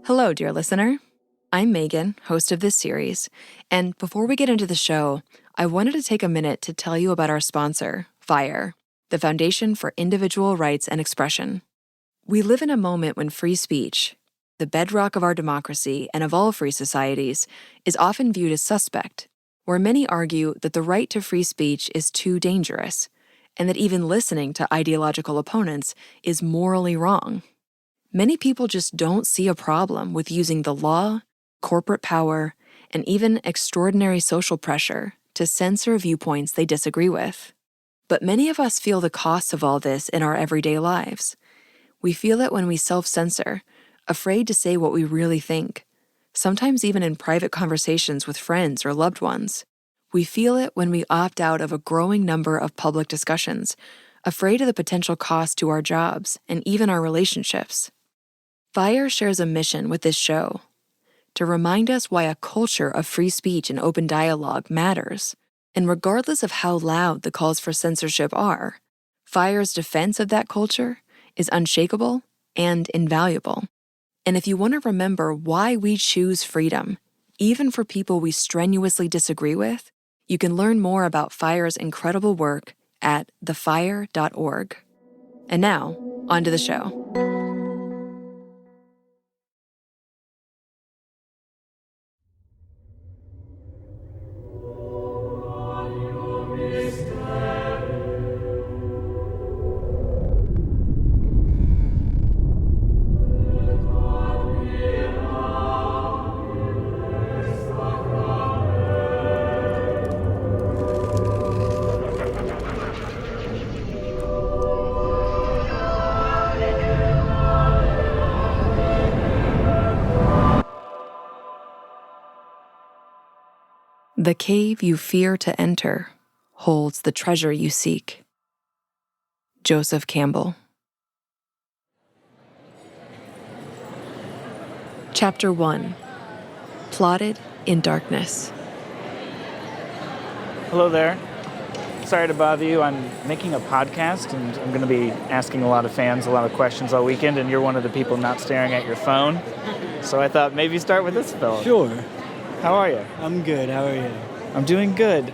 Hello, dear listener. I'm Megan, host of this series, and before we get into the show, I wanted to take a minute to tell you about our sponsor, F.I.R.E, the Foundation for Individual Rights and Expression. We live in a moment when free speech, the bedrock of our democracy and of all free societies, is often viewed as suspect, where many argue that the right to free speech is too dangerous, and that even listening to ideological opponents is morally wrong. Many people just don't see a problem with using the law, corporate power, and even extraordinary social pressure to censor viewpoints they disagree with. But many of us feel the costs of all this in our everyday lives. We feel it when we self-censor, afraid to say what we really think, sometimes even in private conversations with friends or loved ones. We feel it when we opt out of a growing number of public discussions, afraid of the potential cost to our jobs and even our relationships. F.I.R.E shares a mission with this show, to remind us why a culture of free speech and open dialogue matters. And regardless of how loud the calls for censorship are, F.I.R.E's defense of that culture is unshakable and invaluable. And if you want to remember why we choose freedom, even for people we strenuously disagree with, you can learn more about F.I.R.E's incredible work at thefire.org. And now, on to the show. The cave you fear to enter holds the treasure you seek. Joseph Campbell. Chapter 1. Plotted in Darkness. Hello there. Sorry to bother you. I'm making a podcast, and I'm going to be asking a lot of fans a lot of questions all weekend, and you're one of the people not staring at your phone. So I thought maybe start with this fellow. Sure. How are you? I'm good. How are you? I'm doing good.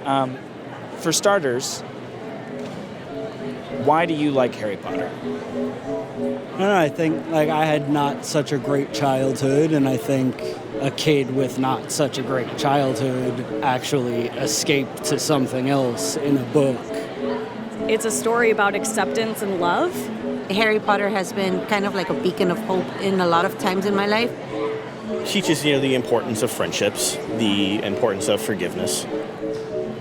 For starters, why do you like Harry Potter? I don't know. I think I had not such a great childhood, and I think a kid with not such a great childhood actually escaped to something else in a book. It's a story about acceptance and love. Harry Potter has been kind of like a beacon of hope in a lot of times in my life. Teaches, the importance of friendships, the importance of forgiveness.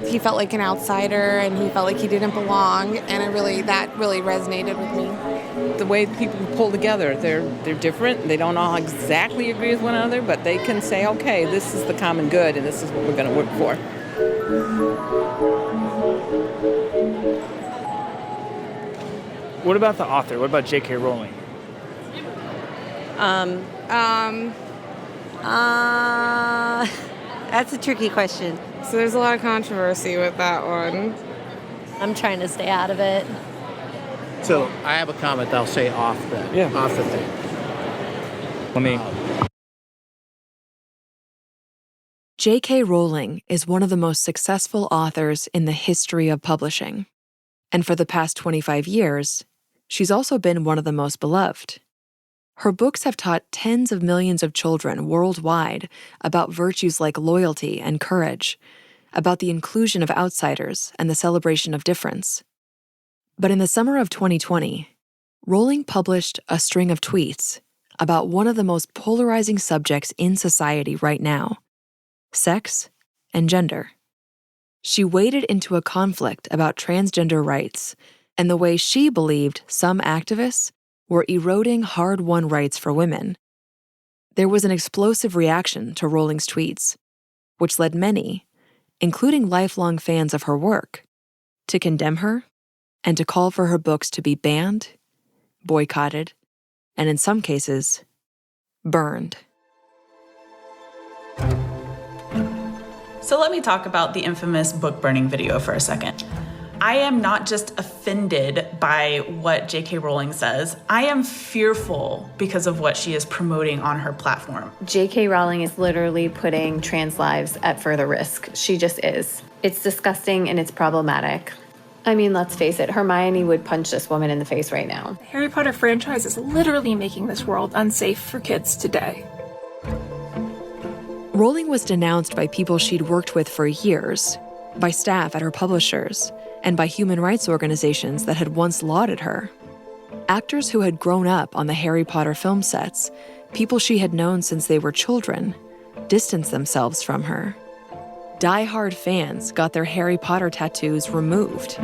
He felt like an outsider, and he felt like he didn't belong, and that really resonated with me. The way people pull together, they're different. They don't all exactly agree with one another, but they can say, okay, this is the common good, and this is what we're going to work for. What about the author? What about JK Rowling? That's a tricky question. So there's a lot of controversy with that one. I'm trying to stay out of it. So I have a comment I'll say off the thing. Let me... JK Rowling is one of the most successful authors in the history of publishing. And for the past 25 years, she's also been one of the most beloved. Her books have taught tens of millions of children worldwide about virtues like loyalty and courage, about the inclusion of outsiders and the celebration of difference. But in the summer of 2020, Rowling published a string of tweets about one of the most polarizing subjects in society right now: sex and gender. She waded into a conflict about transgender rights and the way she believed some activists were eroding hard-won rights for women. There was an explosive reaction to Rowling's tweets, which led many, including lifelong fans of her work, to condemn her and to call for her books to be banned, boycotted, and in some cases, burned. So let me talk about the infamous book burning video for a second. I am not just offended by what JK Rowling says. I am fearful because of what she is promoting on her platform. JK Rowling is literally putting trans lives at further risk. She just is. It's disgusting and it's problematic. I mean, let's face it, Hermione would punch this woman in the face right now. The Harry Potter franchise is literally making this world unsafe for kids today. Rowling was denounced by people she'd worked with for years, by staff at her publishers, and by human rights organizations that had once lauded her. Actors who had grown up on the Harry Potter film sets, people she had known since they were children, distanced themselves from her. Die-hard fans got their Harry Potter tattoos removed.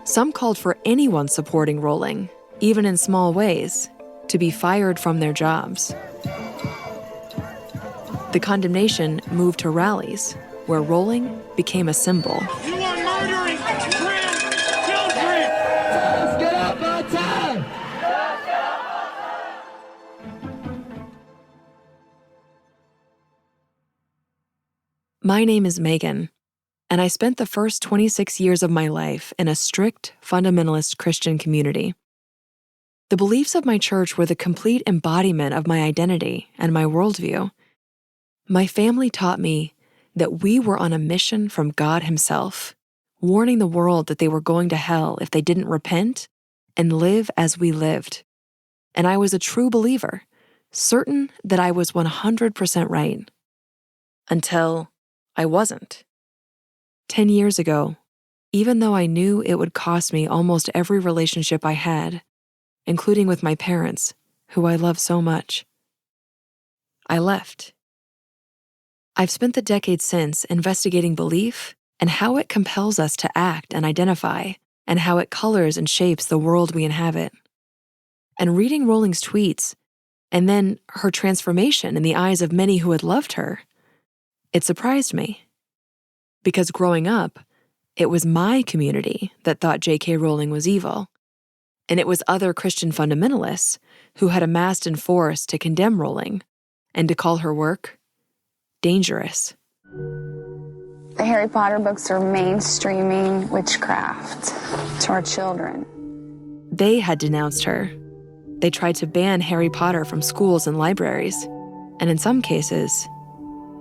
Some called for anyone supporting Rowling, even in small ways, to be fired from their jobs. The condemnation moved to rallies, where Rowling became a symbol. You are murdering trans children! Let's get out my time! My name is Megan, and I spent the first 26 years of my life in a strict, fundamentalist Christian community. The beliefs of my church were the complete embodiment of my identity and my worldview. My family taught me that we were on a mission from God Himself, warning the world that they were going to hell if they didn't repent and live as we lived. And I was a true believer, certain that I was 100% right. Until I wasn't. 10 years ago, even though I knew it would cost me almost every relationship I had, including with my parents, who I love so much, I left. I've spent the decades since investigating belief and how it compels us to act and identify, and how it colors and shapes the world we inhabit. And reading Rowling's tweets, and then her transformation in the eyes of many who had loved her, it surprised me. Because growing up, it was my community that thought JK Rowling was evil, and it was other Christian fundamentalists who had amassed in force to condemn Rowling and to call her work dangerous. The Harry Potter books are mainstreaming witchcraft to our children. They had denounced her. They tried to ban Harry Potter from schools and libraries, and in some cases,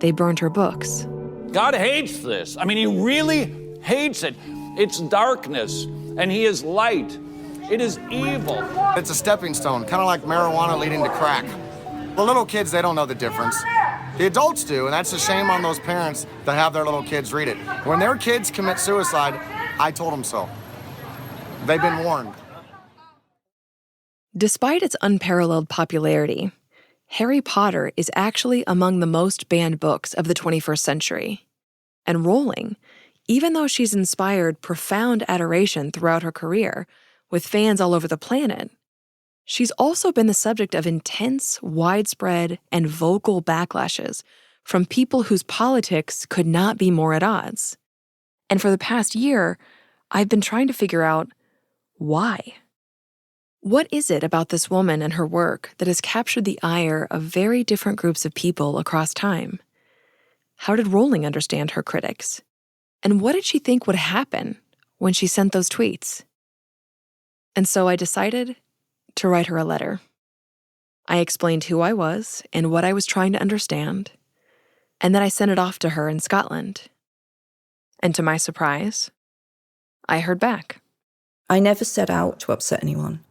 they burned her books. God hates this. I mean, He really hates it. It's darkness, and He is light. It is evil. It's a stepping stone, kind of like marijuana leading to crack. The little kids, they don't know the difference. The adults do, and that's a shame on those parents that have their little kids read it. When their kids commit suicide, I told them so. They've been warned. Despite its unparalleled popularity, Harry Potter is actually among the most banned books of the 21st century. And Rowling, even though she's inspired profound adoration throughout her career with fans all over the planet, she's also been the subject of intense, widespread, and vocal backlashes from people whose politics could not be more at odds. And for the past year, I've been trying to figure out why. What is it about this woman and her work that has captured the ire of very different groups of people across time? How did Rowling understand her critics? And what did she think would happen when she sent those tweets? And so I decided to write her a letter. I explained who I was and what I was trying to understand, and then I sent it off to her in Scotland. And to my surprise, I heard back. I never set out to upset anyone.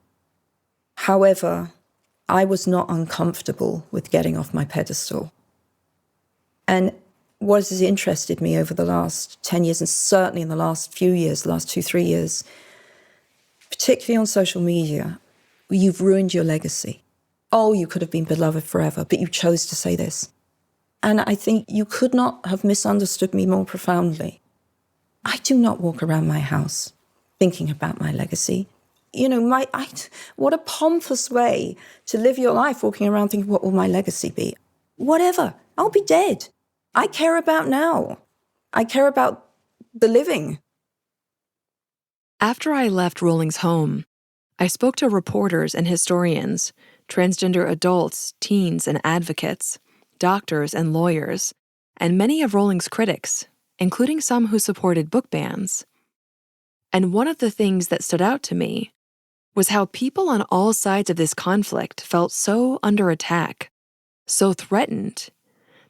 However, I was not uncomfortable with getting off my pedestal. And what has interested me over the last 10 years, and certainly in the last few years, the last 2-3 years, particularly on social media, you've ruined your legacy. Oh, you could have been beloved forever, but you chose to say this. And I think you could not have misunderstood me more profoundly. I do not walk around my house thinking about my legacy. You know, what a pompous way to live your life, walking around thinking, what will my legacy be? Whatever, I'll be dead. I care about now. I care about the living. After I left Rowling's home, I spoke to reporters and historians, transgender adults, teens and advocates, doctors and lawyers, and many of Rowling's critics, including some who supported book bans. And one of the things that stood out to me was how people on all sides of this conflict felt so under attack, so threatened,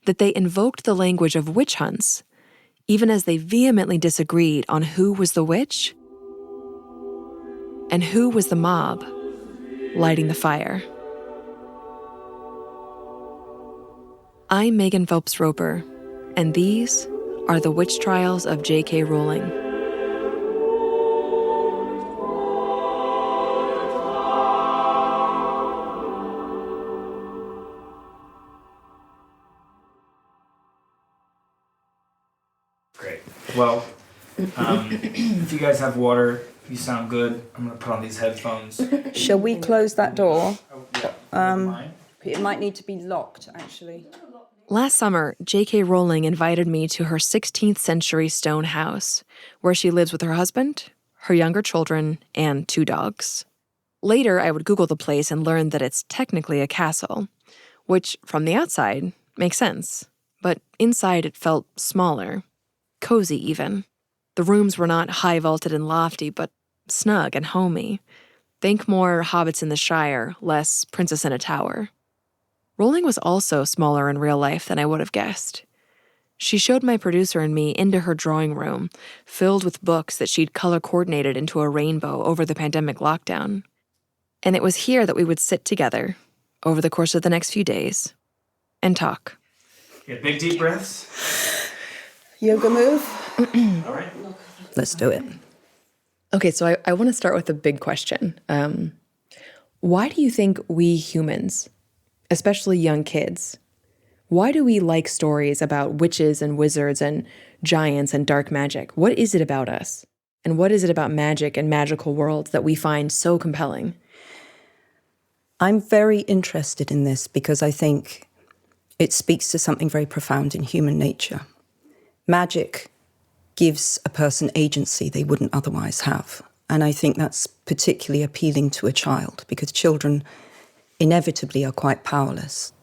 that they invoked the language of witch hunts, even as they vehemently disagreed on who was the witch and who was the mob lighting the fire. I'm Megan Phelps Roper, and these are the witch trials of JK Rowling. Great. Well, if you guys have water, you sound good. I'm going to put on these headphones. Shall we close that door? It might need to be locked, actually. Last summer, JK Rowling invited me to her 16th century stone house, where she lives with her husband, her younger children, and 2 dogs. Later, I would Google the place and learn that it's technically a castle, which, from the outside, makes sense. But inside it felt smaller, cozy even. The rooms were not high-vaulted and lofty, but snug and homey. Think more Hobbits in the Shire, less Princess in a Tower. Rowling was also smaller in real life than I would have guessed. She showed my producer and me into her drawing room, filled with books that she'd color-coordinated into a rainbow over the pandemic lockdown. And it was here that we would sit together, over the course of the next few days, and talk. Get big, deep breaths. Yoga move? All right. Let's do it. Okay, so I want to start with a big question. Why do you think we humans, especially young kids, why do we like stories about witches and wizards and giants and dark magic? What is it about us? And what is it about magic and magical worlds that we find so compelling? I'm very interested in this because I think it speaks to something very profound in human nature. Magic gives a person agency they wouldn't otherwise have. And I think that's particularly appealing to a child because children inevitably are quite powerless.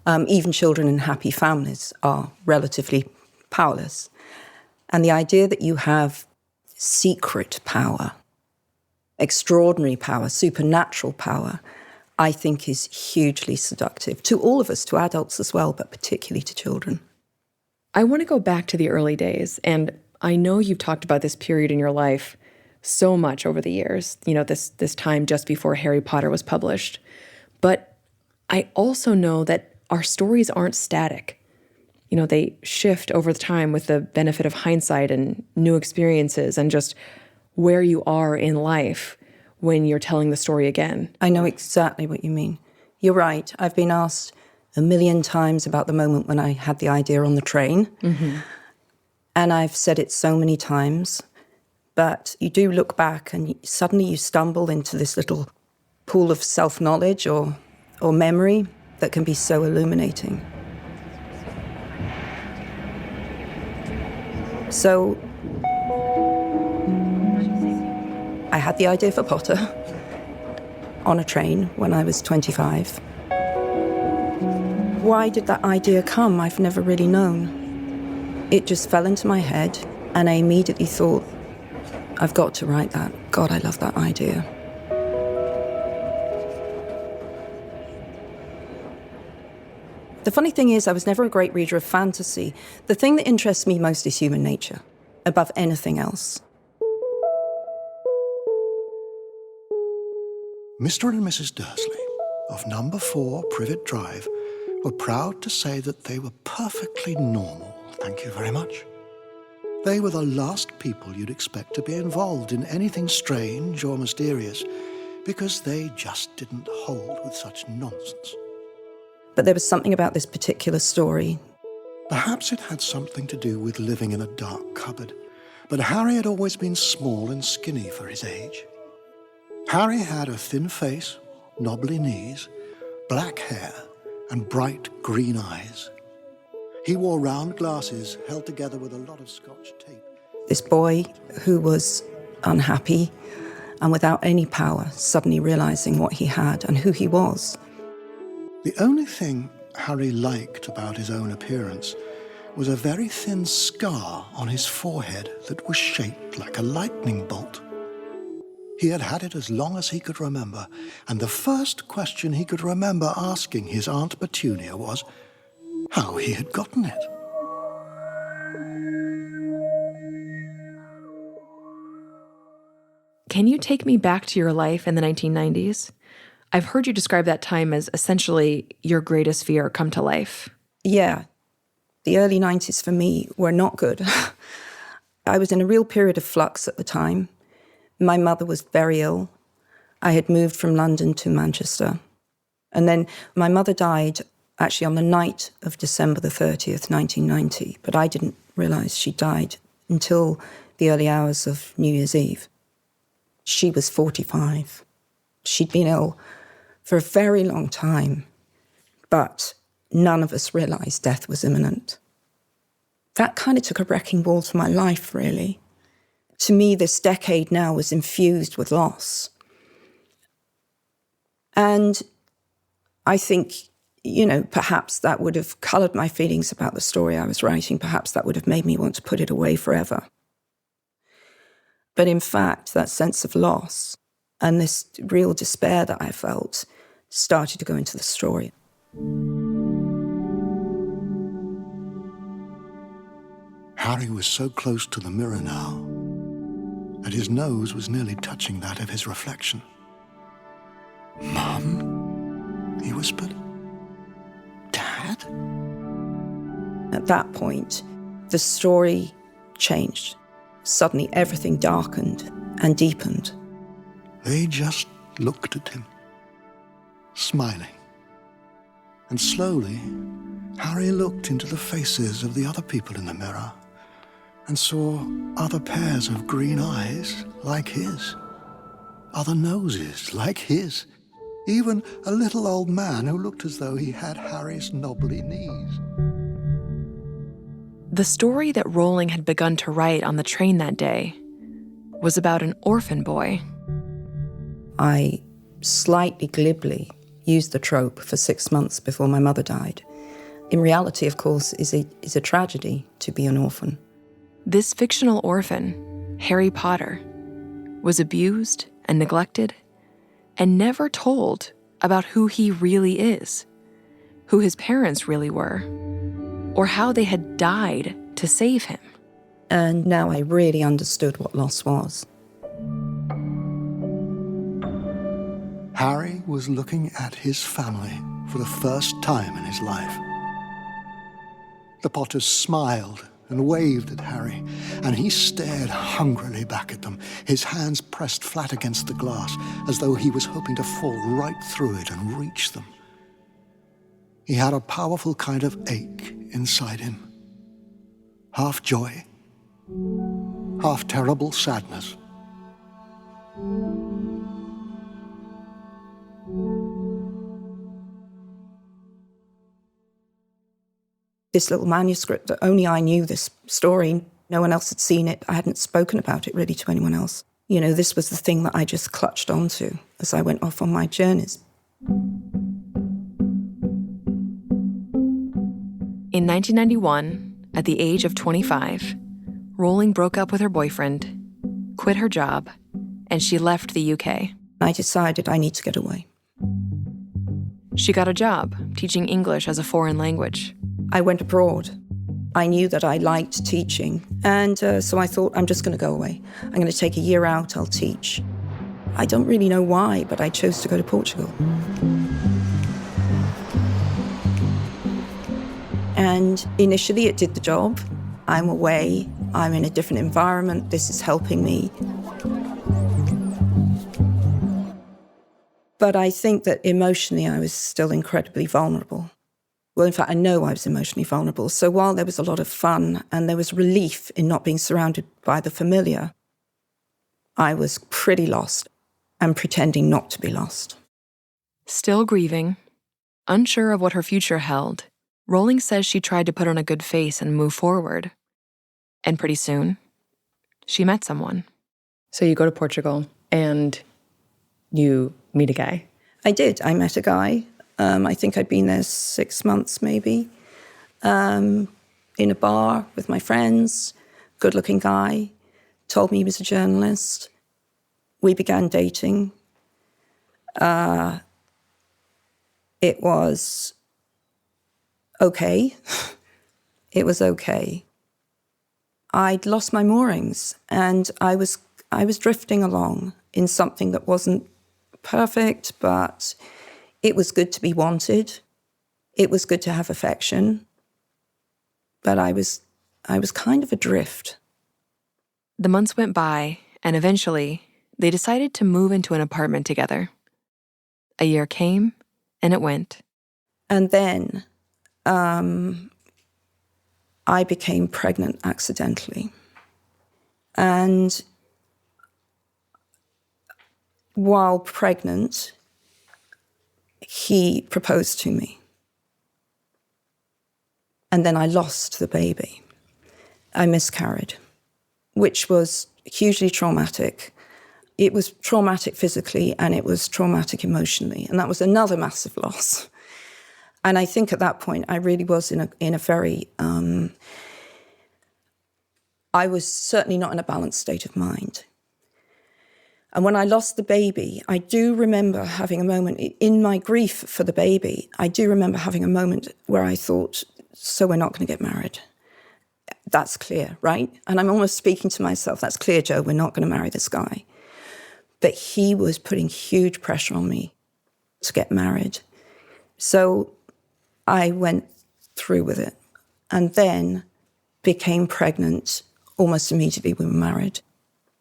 Even children in happy families are relatively powerless. And the idea that you have secret power, extraordinary power, supernatural power, I think is hugely seductive to all of us, to adults as well, but particularly to children. I want to go back to the early days, and I know you've talked about this period in your life so much over the years, this time just before Harry Potter was published. But I also know that our stories aren't static. They shift over the time with the benefit of hindsight and new experiences and just where you are in life when you're telling the story again. I know exactly what you mean. You're right. I've been asked 1,000,000 times about the moment when I had the idea on the train. Mm-hmm. And I've said it so many times, but you do look back and suddenly you stumble into this little pool of self-knowledge or memory that can be so illuminating. So I had the idea for Potter on a train when I was 25. Why did that idea come? I've never really known. It just fell into my head, and I immediately thought, I've got to write that. God, I love that idea. The funny thing is, I was never a great reader of fantasy. The thing that interests me most is human nature, above anything else. Mr. and Mrs. Dursley of number 4 Privet Drive were proud to say that they were perfectly normal, thank you very much. They were the last people you'd expect to be involved in anything strange or mysterious, because they just didn't hold with such nonsense. But there was something about this particular story. Perhaps it had something to do with living in a dark cupboard, but Harry had always been small and skinny for his age. Harry had a thin face, knobbly knees, black hair, and bright green eyes. He wore round glasses held together with a lot of Scotch tape. This boy who was unhappy and without any power, suddenly realizing what he had and who he was. The only thing Harry liked about his own appearance was a very thin scar on his forehead that was shaped like a lightning bolt. He had had it as long as he could remember, and the first question he could remember asking his Aunt Petunia was how he had gotten it. Can you take me back to your life in the 1990s? I've heard you describe that time as essentially your greatest fear come to life. Yeah. The early 90s for me were not good. I was in a real period of flux at the time. My mother was very ill. I had moved from London to Manchester. And then my mother died actually on the night of December the 30th, 1990, but I didn't realize she died until the early hours of New Year's Eve. She was 45. She'd been ill for a very long time, but none of us realized death was imminent. That kind of took a wrecking ball to my life, really. To me, this decade now was infused with loss. And I think, perhaps that would have colored my feelings about the story I was writing. Perhaps that would have made me want to put it away forever. But in fact, that sense of loss and this real despair that I felt started to go into the story. Harry was so close to the mirror now that his nose was nearly touching that of his reflection. "Mum?" he whispered. "Dad?" At that point, the story changed. Suddenly, everything darkened and deepened. They just looked at him, smiling. And slowly, Harry looked into the faces of the other people in the mirror and saw other pairs of green eyes like his, other noses like his, even a little old man who looked as though he had Harry's knobbly knees. The story that Rowling had begun to write on the train that day was about an orphan boy. I slightly glibly used the trope for 6 months before my mother died. In reality, of course, is a tragedy to be an orphan. This fictional orphan, Harry Potter, was abused and neglected and never told about who he really is, who his parents really were, or how they had died to save him. And now I really understood what loss was. Harry was looking at his family for the first time in his life. The Potters smiled and waved at Harry, and he stared hungrily back at them, his hands pressed flat against the glass, as though he was hoping to fall right through it and reach them. He had a powerful kind of ache inside him, half joy, half terrible sadness. This little manuscript that only I knew this story, no one else had seen it. I hadn't spoken about it really to anyone else. This was the thing that I just clutched onto as I went off on my journeys. In 1991, at the age of 25, Rowling broke up with her boyfriend, quit her job, and she left the UK. I decided I need to get away. She got a job teaching English as a foreign language. I went abroad. I knew that I liked teaching, and so I thought, I'm just going to go away. I'm going to take a year out, I'll teach. I don't really know why, but I chose to go to Portugal. And initially it did the job. I'm away, I'm in a different environment, this is helping me. But I think that emotionally I was still incredibly vulnerable. Well, in fact, I know I was emotionally vulnerable. So while there was a lot of fun and there was relief in not being surrounded by the familiar, I was pretty lost and pretending not to be lost. Still grieving, unsure of what her future held, Rowling says she tried to put on a good face and move forward. And pretty soon, she met someone. So you go to Portugal and you meet a guy? I did. I met a guy. I think I'd been there 6 months, maybe. in a bar with my friends, good-looking guy, told me he was a journalist. We began dating. It was okay. It was okay. I'd lost my moorings, and I was drifting along in something that wasn't perfect, but it was good to be wanted. It was good to have affection, but I was kind of adrift. The months went by, and eventually, they decided to move into an apartment together. A year came, and it went. And then I became pregnant accidentally. And while pregnant, he proposed to me. And then I lost the baby. I miscarried, which was hugely traumatic. It was traumatic physically and it was traumatic emotionally. And that was another massive loss. And I think at that point, I really was in a very, I was certainly not in a balanced state of mind. And when I lost the baby, I do remember having a moment, in my grief for the baby, I do remember having a moment where I thought, so we're not going to get married. That's clear, right? And I'm almost speaking to myself, that's clear, Joe, we're not going to marry this guy. But he was putting huge pressure on me to get married. So I went through with it and then became pregnant almost immediately we were married,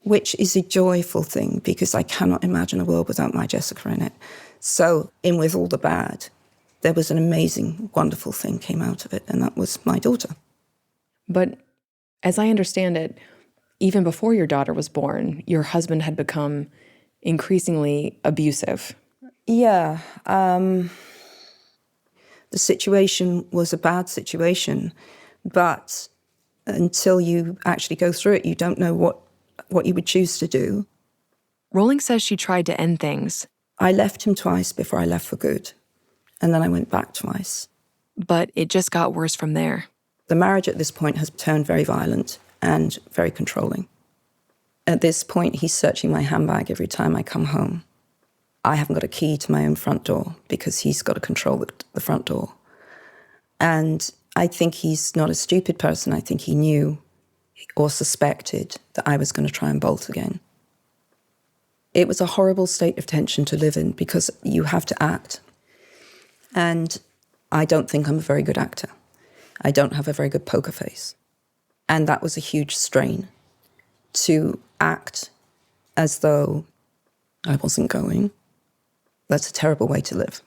which is a joyful thing because I cannot imagine a world without my Jessica in it. So in with all the bad, there was an amazing, wonderful thing came out of it, and that was my daughter. But as I understand it, even before your daughter was born, your husband had become increasingly abusive. Yeah. The situation was a bad situation, but until you actually go through it, you don't know what you would choose to do. Rowling says she tried to end things. I left him twice before I left for good, and then I went back twice. But it just got worse from there. The marriage at this point has turned very violent and very controlling. At this point, he's searching my handbag every time I come home. I haven't got a key to my own front door because he's got to control the front door. And I think he's not a stupid person. I think he knew or suspected that I was going to try and bolt again. It was a horrible state of tension to live in because you have to act. And I don't think I'm a very good actor. I don't have a very good poker face. And that was a huge strain to act as though I wasn't going. That's a terrible way to live.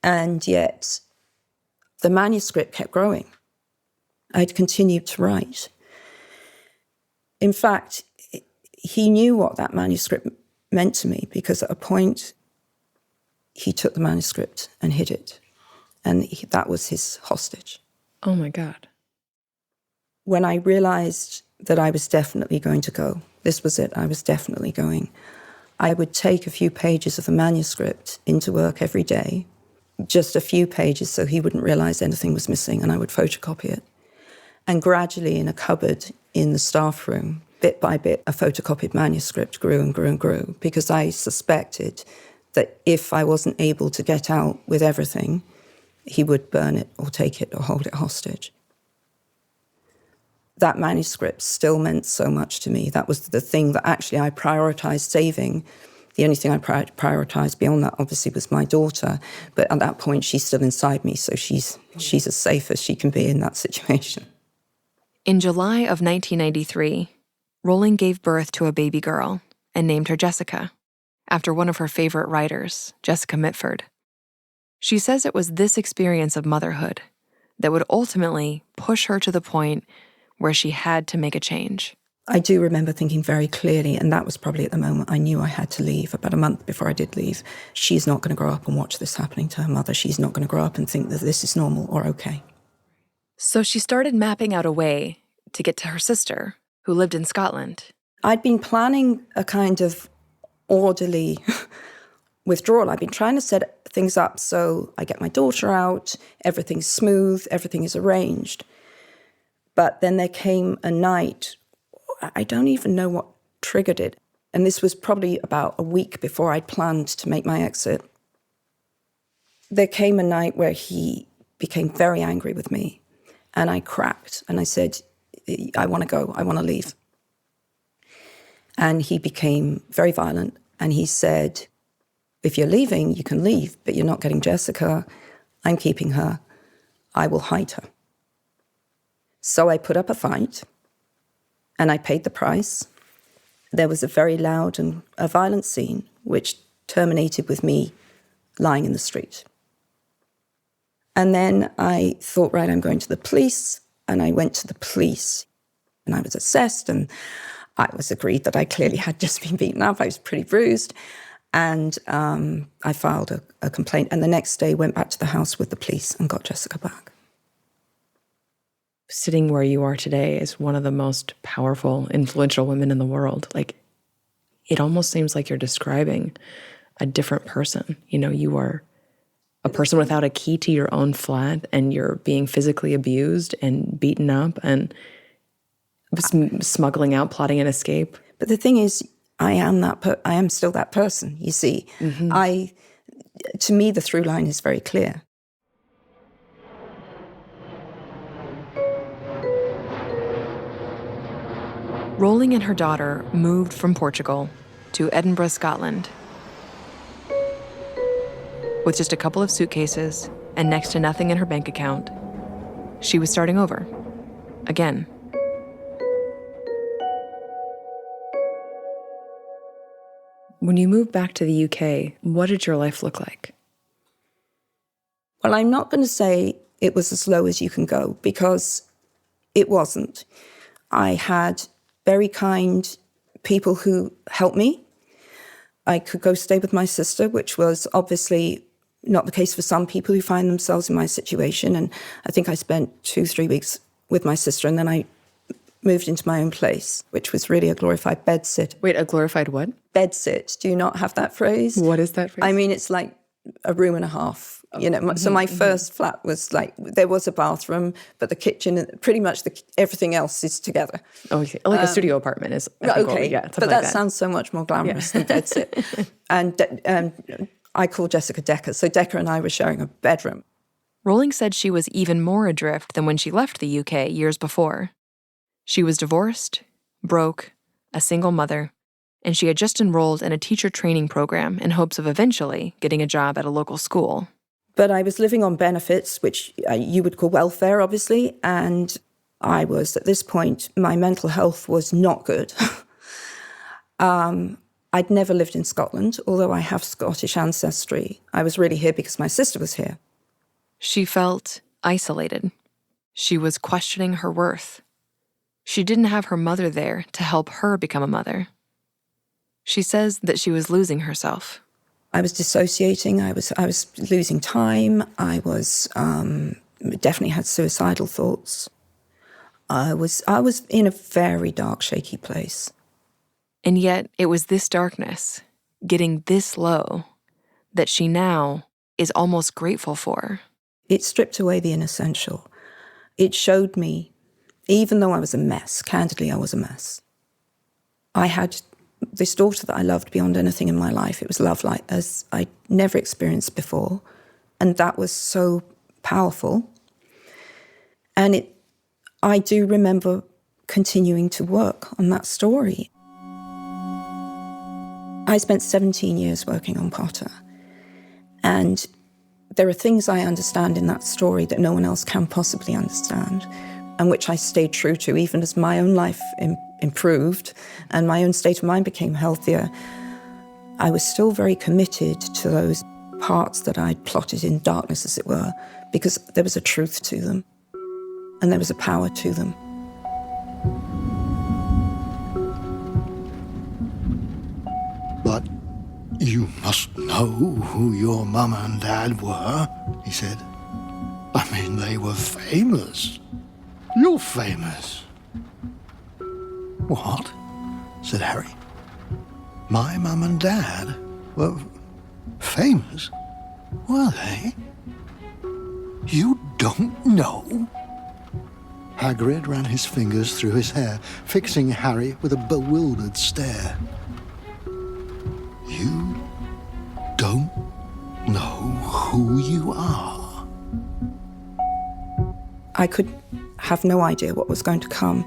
And yet, the manuscript kept growing. I'd continued to write. In fact, he knew what that manuscript meant to me because at a point, he took the manuscript and hid it. And that was his hostage. Oh my God. When I realized that I was definitely going to go, this was it, I was definitely going, I would take a few pages of the manuscript into work every day, just a few pages so he wouldn't realize anything was missing, and I would photocopy it. And gradually in a cupboard in the staff room, bit by bit, a photocopied manuscript grew and grew and grew because I suspected that if I wasn't able to get out with everything, he would burn it or take it or hold it hostage. That manuscript still meant so much to me. That was the thing that actually I prioritized saving. The only thing I prioritized beyond that, obviously, was my daughter. But at that point, she's still inside me, so she's as safe as she can be in that situation. In July of 1993, Rowling gave birth to a baby girl and named her Jessica, after one of her favorite writers, Jessica Mitford. She says it was this experience of motherhood that would ultimately push her to the point where she had to make a change. I do remember thinking very clearly, and that was probably at the moment I knew I had to leave, about a month before I did leave. She's not going to grow up and watch this happening to her mother. She's not going to grow up and think that this is normal or okay. So she started mapping out a way to get to her sister, who lived in Scotland. I'd been planning a kind of orderly withdrawal. I've been trying to set things up so I get my daughter out, everything's smooth, everything is arranged. But then there came a night, I don't even know what triggered it. And this was probably about a week before I'd planned to make my exit. There came a night where he became very angry with me. And I cracked and I said, I want to go, I want to leave. And he became very violent. And he said, if you're leaving, you can leave, but you're not getting Jessica. I'm keeping her. I will hide her. So I put up a fight and I paid the price. There was a very loud and a violent scene, which terminated with me lying in the street. And then I thought, right, I'm going to the police. And I went to the police and I was assessed and I was agreed that I clearly had just been beaten up. I was pretty bruised. And I filed a complaint. And the next day went back to the house with the police and got Jessica back. Sitting where you are today as one of the most powerful, influential women in the world, like, it almost seems like you're describing a different person. You know, you are a person without a key to your own flat, and you're being physically abused and beaten up and smuggling out, plotting an escape. But the thing is, I am still that person, you see. Mm-hmm. To me, the through line is very clear. Rowling and her daughter moved from Portugal to Edinburgh, Scotland. With just a couple of suitcases and next to nothing in her bank account, she was starting over, again. When you moved back to the UK, what did your life look like? Well, I'm not going to say it was as low as you can go, because it wasn't. I had very kind people who helped me. I could go stay with my sister, which was obviously not the case for some people who find themselves in my situation. And I think I spent 2-3 weeks with my sister, and then I moved into my own place, which was really a glorified bedsit. Wait, a glorified what? Bedsit. Do you not have that phrase? What is that phrase? I mean, it's like a room and a half. You know, so my first flat was like, there was a bathroom, but the kitchen, pretty much everything else is together. Oh, okay. Like a studio apartment is. Okay, but like that sounds so much more glamorous than bedsit. And I call Jessica Decker, so Decker and I were sharing a bedroom. Rowling said she was even more adrift than when she left the UK years before. She was divorced, broke, a single mother, and she had just enrolled in a teacher training program in hopes of eventually getting a job at a local school. But I was living on benefits, which you would call welfare, obviously, and I was, at this point, my mental health was not good. I'd never lived in Scotland, although I have Scottish ancestry. I was really here because my sister was here. She felt isolated. She was questioning her worth. She didn't have her mother there to help her become a mother. She says that she was losing herself. I was dissociating, I was losing time, I was definitely had suicidal thoughts. I was in a very dark, shaky place. And yet it was this darkness, getting this low, that she now is almost grateful for. It stripped away the inessential. It showed me, even though I was a mess, candidly I was a mess, I had this daughter that I loved beyond anything in my life. It was love like as I'd never experienced before. And that was so powerful. And I do remember continuing to work on that story. I spent 17 years working on Potter. And there are things I understand in that story that no one else can possibly understand, and which I stayed true to, even as my own life improved and my own state of mind became healthier. I was still very committed to those parts that I'd plotted in darkness, as it were, because there was a truth to them and there was a power to them. But you must know who your mum and dad were, he said. I mean, they were famous. You're famous. What? Said Harry. My mum and dad were famous? Were they? You don't know? Hagrid ran his fingers through his hair, fixing Harry with a bewildered stare. You don't know who you are. I could have no idea what was going to come.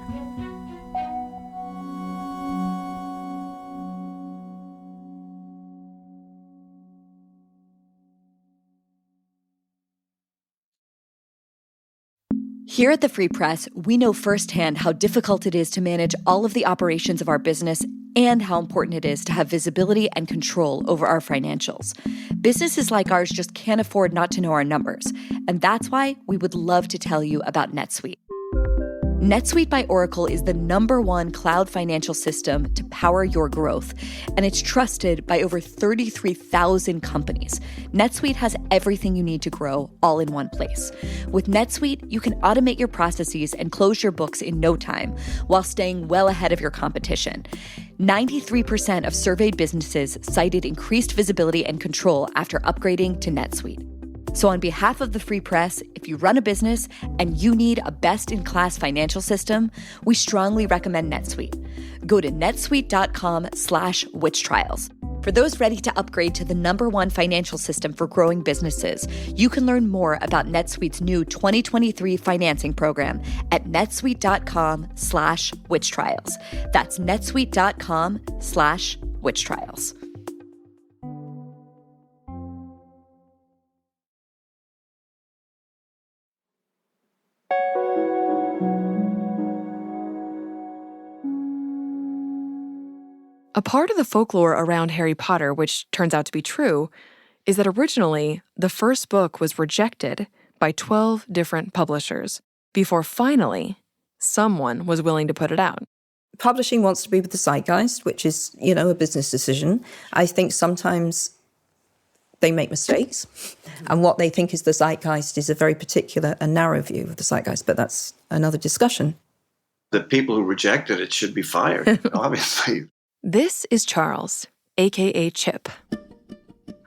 Here at the Free Press, we know firsthand how difficult it is to manage all of the operations of our business and how important it is to have visibility and control over our financials. Businesses like ours just can't afford not to know our numbers, and that's why we would love to tell you about NetSuite. NetSuite by Oracle is the #1 cloud financial system to power your growth, and it's trusted by over 33,000 companies. NetSuite has everything you need to grow all in one place. With NetSuite, you can automate your processes and close your books in no time while staying well ahead of your competition. 93% of surveyed businesses cited increased visibility and control after upgrading to NetSuite. So on behalf of the Free Press, if you run a business and you need a best-in-class financial system, we strongly recommend NetSuite. Go to netsuite.com/witchtrials. For those ready to upgrade to the #1 financial system for growing businesses, you can learn more about NetSuite's new 2023 financing program at netsuite.com/witchtrials. That's netsuite.com/witchtrials. A part of the folklore around Harry Potter, which turns out to be true, is that originally the first book was rejected by 12 different publishers before finally someone was willing to put it out. Publishing wants to be with the zeitgeist, which is, a business decision. I think sometimes they make mistakes, and what they think is the zeitgeist is a very particular and narrow view of the zeitgeist, but that's another discussion. The people who rejected it should be fired, obviously. This is Charles, a.k.a. Chip.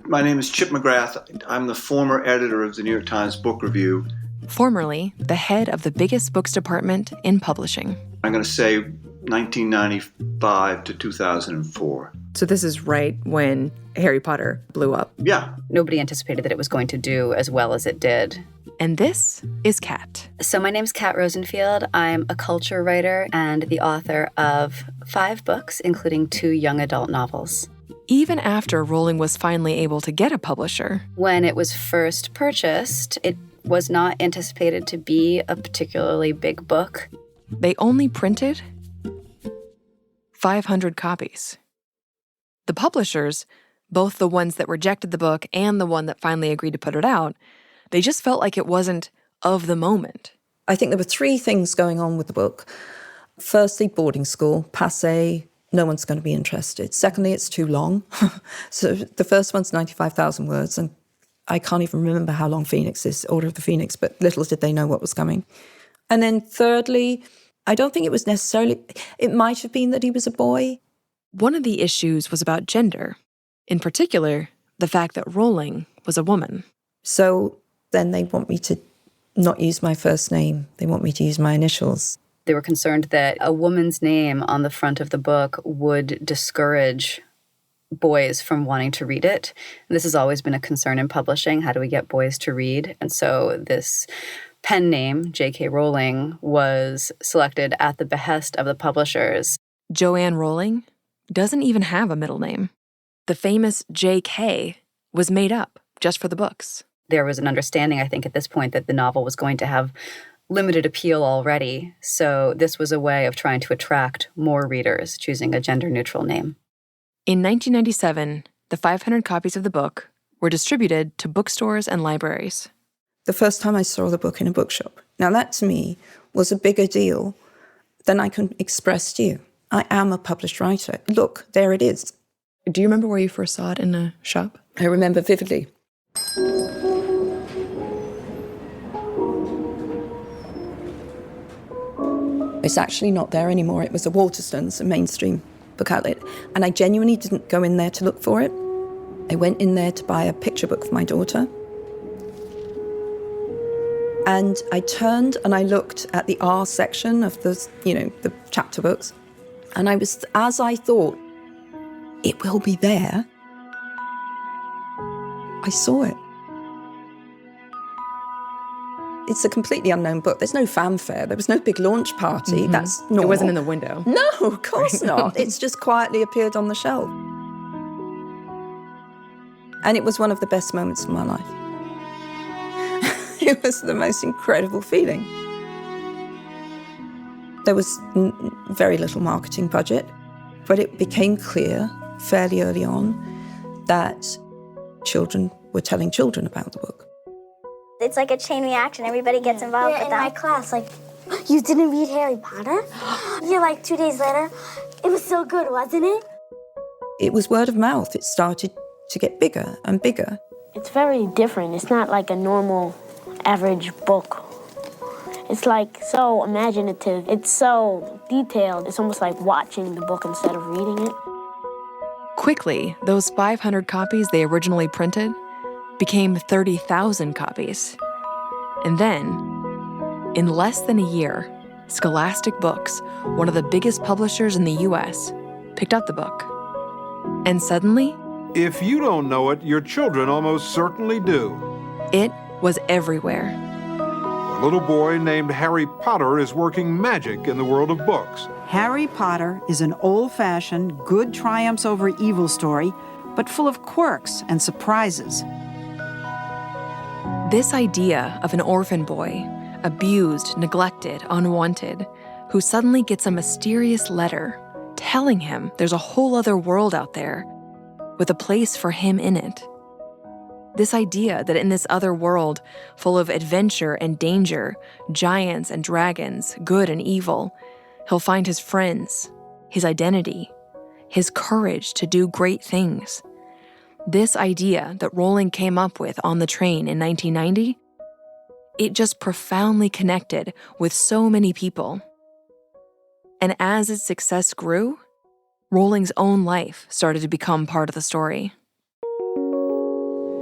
My name is Chip McGrath. I'm the former editor of the New York Times Book Review. Formerly the head of the biggest books department in publishing. I'm going to say 1995 to 2004. So this is right when Harry Potter blew up. Yeah. Nobody anticipated that it was going to do as well as it did. And this is Kat. So my name's Kat Rosenfield. I'm a culture writer and the author of 5 books, including 2 young adult novels. Even after Rowling was finally able to get a publisher. When it was first purchased, it was not anticipated to be a particularly big book. They only printed 500 copies. The publishers, both the ones that rejected the book and the one that finally agreed to put it out, they just felt like it wasn't of the moment. I think there were 3 things going on with the book. Firstly, boarding school, passé, no one's going to be interested. Secondly, it's too long. So the first one's 95,000 words, and I can't even remember how long Phoenix is, Order of the Phoenix, but little did they know what was coming. And then thirdly, I don't think it was necessarily, it might have been that he was a boy. One of the issues was about gender. In particular, the fact that Rowling was a woman. So then they want me to not use my first name. They want me to use my initials. They were concerned that a woman's name on the front of the book would discourage boys from wanting to read it. And this has always been a concern in publishing. How do we get boys to read? And so this pen name, JK Rowling, was selected at the behest of the publishers. Joanne Rowling doesn't even have a middle name. The famous JK was made up just for the books. There was an understanding, I think, at this point that the novel was going to have limited appeal already. So this was a way of trying to attract more readers, choosing a gender-neutral name. In 1997, the 500 copies of the book were distributed to bookstores and libraries. The first time I saw the book in a bookshop. Now that to me was a bigger deal than I can express to you. I am a published writer. Look, there it is. Do you remember where you first saw it in a shop? I remember vividly. It's actually not there anymore. It was a Waterstones, a mainstream book outlet. And I genuinely didn't go in there to look for it. I went in there to buy a picture book for my daughter. And I turned and I looked at the R section of the chapter books. And as I thought, it will be there, I saw it. It's a completely unknown book. There's no fanfare. There was no big launch party. Mm-hmm. That's normal. It wasn't in the window. No, of course not. It's just quietly appeared on the shelf. And it was one of the best moments of my life. It was the most incredible feeling. There was very little marketing budget, but it became clear fairly early on that children were telling children about the book. It's like a chain reaction. Everybody gets involved with that. In my class, like, you didn't read Harry Potter? Yeah, like 2 days later, it was so good, wasn't it? It was word of mouth. It started to get bigger and bigger. It's very different. It's not like a normal, average book. It's like so imaginative. It's so detailed. It's almost like watching the book instead of reading it. Quickly, those 500 copies they originally printed became 30,000 copies. And then, in less than a year, Scholastic Books, one of the biggest publishers in the US, picked up the book. And suddenly, if you don't know it, your children almost certainly do. It was everywhere. A little boy named Harry Potter is working magic in the world of books. Harry Potter is an old-fashioned, good triumphs over evil story, but full of quirks and surprises. This idea of an orphan boy, abused, neglected, unwanted, who suddenly gets a mysterious letter telling him there's a whole other world out there with a place for him in it. This idea that in this other world, full of adventure and danger, giants and dragons, good and evil, he'll find his friends, his identity, his courage to do great things. This idea that Rowling came up with on the train in 1990, it just profoundly connected with so many people. And as its success grew, Rowling's own life started to become part of the story.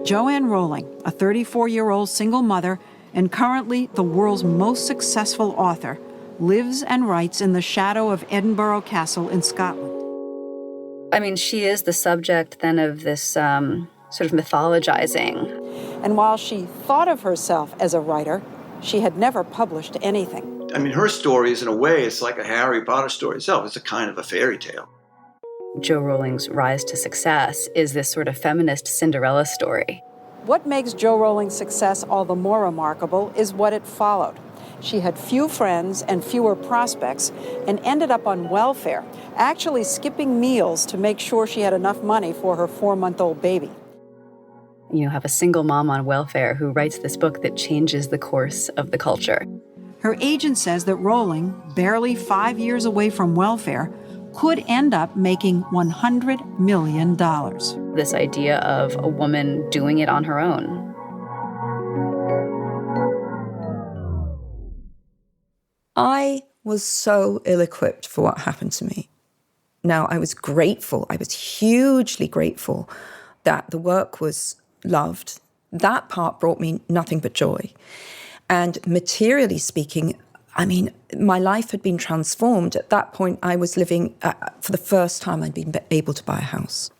Joanne Rowling, a 34-year-old single mother and currently the world's most successful author, lives and writes in the shadow of Edinburgh Castle in Scotland. I mean, she is the subject then of this sort of mythologizing. And while she thought of herself as a writer, she had never published anything. I mean, her stories, in a way, it's like a Harry Potter story itself. It's a kind of a fairy tale. Jo Rowling's rise to success is this sort of feminist Cinderella story. What makes Jo Rowling's success all the more remarkable is what it followed. She had few friends and fewer prospects and ended up on welfare, actually skipping meals to make sure she had enough money for her 4-month-old baby. You have a single mom on welfare who writes this book that changes the course of the culture. Her agent says that Rowling, barely 5 years away from welfare, could end up making $100 million. This idea of a woman doing it on her own. I was so ill-equipped for what happened to me. Now, I was grateful. I was hugely grateful that the work was loved. That part brought me nothing but joy. And materially speaking, I mean, my life had been transformed. At that point, I was living, for the first time, I'd been able to buy a house.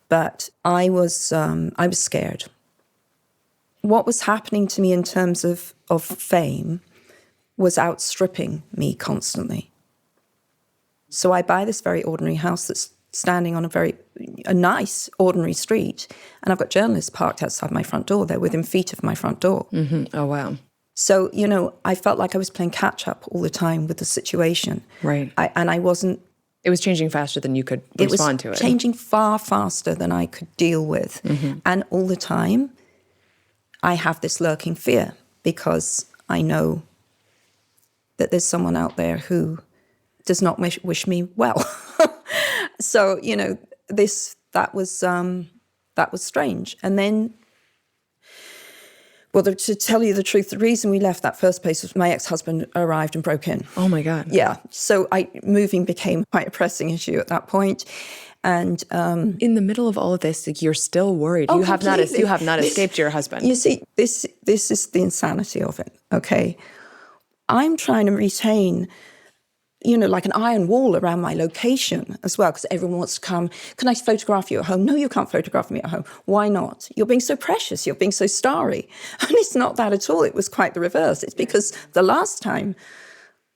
But I was scared. What was happening to me in terms of fame was outstripping me constantly. So I buy this very ordinary house that's standing on a nice, ordinary street, and I've got journalists parked outside my front door. They're within feet of my front door. Mm-hmm. Oh, wow. So, I felt like I was playing catch-up all the time with the situation. Right. And I wasn't... It was changing faster than you could respond to it. It was changing far faster than I could deal with. Mm-hmm. And all the time, I have this lurking fear because I know that there's someone out there who does not wish me well. So, that was strange. And then, well, to tell you the truth, the reason we left that first place was my ex-husband arrived and broke in. Oh, my God. Yeah. So moving became quite a pressing issue at that point. And in the middle of all of this, like, you're still worried. You have not escaped your husband. You see, this is the insanity of it, okay? I'm trying to retain, like an iron wall around my location as well, because everyone wants to come. Can I photograph you at home? No, you can't photograph me at home. Why not? You're being so precious. You're being so starry. And it's not that at all. It was quite the reverse. It's because the last time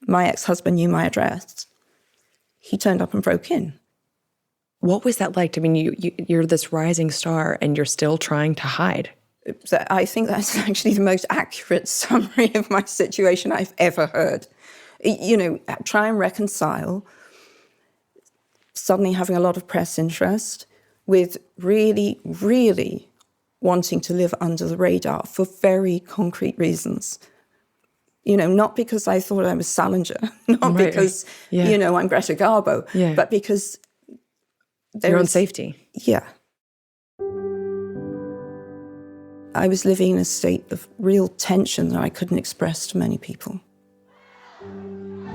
my ex-husband knew my address, he turned up and broke in. What was that like? I mean, you're this rising star and you're still trying to hide. I think that's actually the most accurate summary of my situation I've ever heard. Try and reconcile suddenly having a lot of press interest with really, really wanting to live under the radar for very concrete reasons. Not because I thought I was Salinger, not because, I'm Greta Garbo, but because your own safety. Yeah. I was living in a state of real tension that I couldn't express to many people. 11,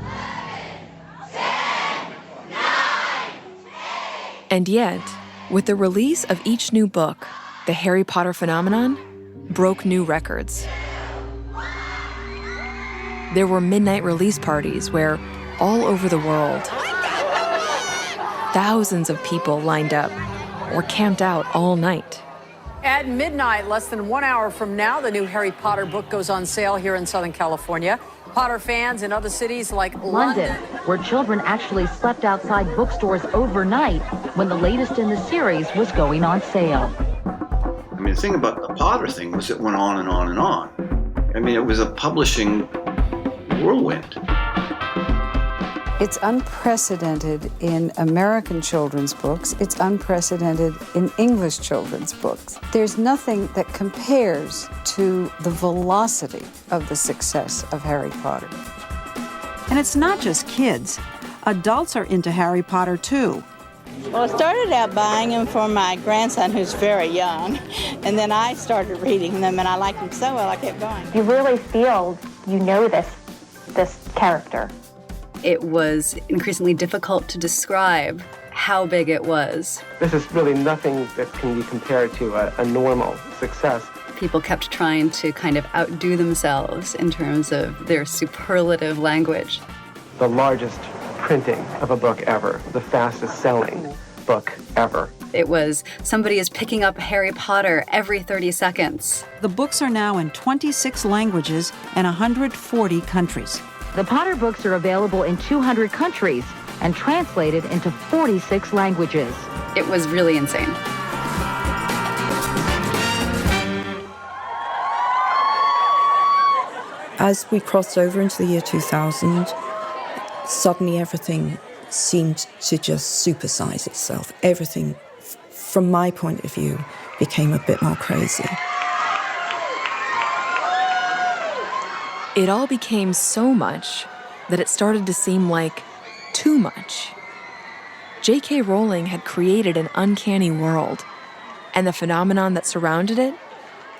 10, 9, 8. And yet, with the release of each new book, the Harry Potter phenomenon broke new records. There were midnight release parties where, all over the world, thousands of people lined up or camped out all night. At midnight, less than 1 hour from now, the new Harry Potter book goes on sale here in Southern California. Potter fans in other cities like London, where children actually slept outside bookstores overnight when the latest in the series was going on sale. I mean, the thing about the Potter thing was it went on and on and on. I mean, it was a publishing whirlwind. It's unprecedented in American children's books. It's unprecedented in English children's books. There's nothing that compares to the velocity of the success of Harry Potter. And it's not just kids. Adults are into Harry Potter, too. Well, I started out buying them for my grandson, who's very young, and then I started reading them, and I liked them so well, I kept going. You really feel you know this character. It was increasingly difficult to describe how big it was. This is really nothing that can be compared to a normal success. People kept trying to kind of outdo themselves in terms of their superlative language. The largest printing of a book ever, the fastest selling book ever. It was somebody is picking up Harry Potter every 30 seconds. The books are now in 26 languages and 140 countries. The Potter books are available in 200 countries and translated into 46 languages. It was really insane. As we crossed over into the year 2000, suddenly everything seemed to just supersize itself. Everything, from my point of view, became a bit more crazy. It all became so much that it started to seem like too much. JK Rowling had created an uncanny world, and the phenomenon that surrounded it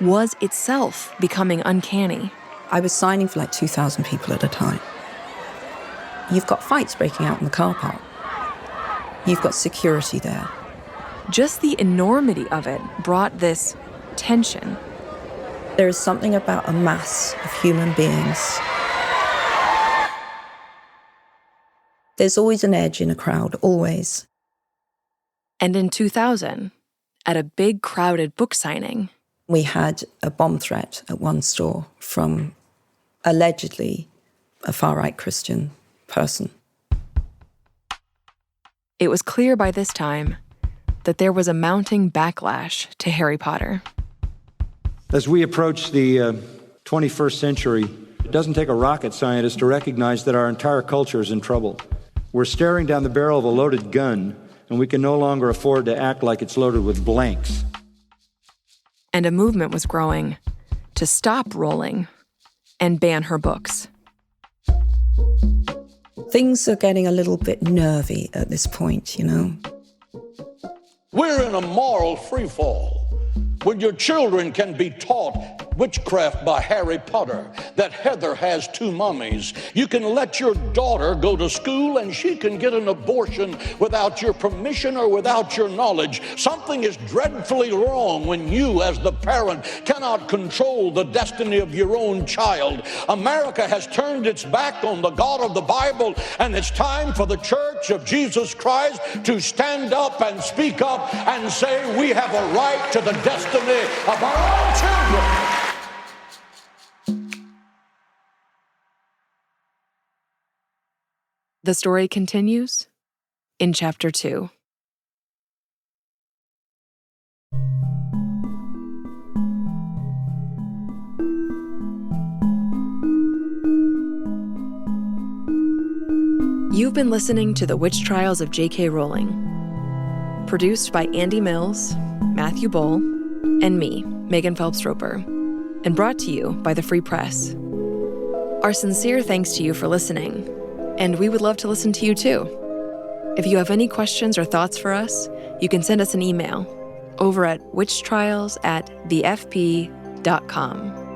was itself becoming uncanny. I was signing for like 2,000 people at a time. You've got fights breaking out in the car park. You've got security there. Just the enormity of it brought this tension. There is something about a mass of human beings. There's always an edge in a crowd, always. And in 2000, at a big crowded book signing, we had a bomb threat at one store from allegedly a far-right Christian person. It was clear by this time that there was a mounting backlash to Harry Potter. As we approach the 21st century, it doesn't take a rocket scientist to recognize that our entire culture is in trouble. We're staring down the barrel of a loaded gun, and we can no longer afford to act like it's loaded with blanks. And a movement was growing to stop Rowling and ban her books. Things are getting a little bit nervy at this point, We're in a moral freefall. when your children can be taught witchcraft by Harry Potter, that Heather has 2 mummies. You can let your daughter go to school and she can get an abortion without your permission or without your knowledge. Something is dreadfully wrong when you, as the parent, cannot control the destiny of your own child. America has turned its back on the God of the Bible, and it's time for the Church of Jesus Christ to stand up and speak up and say we have a right to the destiny of our own children. The story continues in Chapter 2. You've been listening to The Witch Trials of JK Rowling, produced by Andy Mills, Matthew Bohl, and me, Megan Phelps-Roper, and brought to you by the Free Press. Our sincere thanks to you for listening, and we would love to listen to you too. If you have any questions or thoughts for us, you can send us an email over at witchtrials@thefp.com.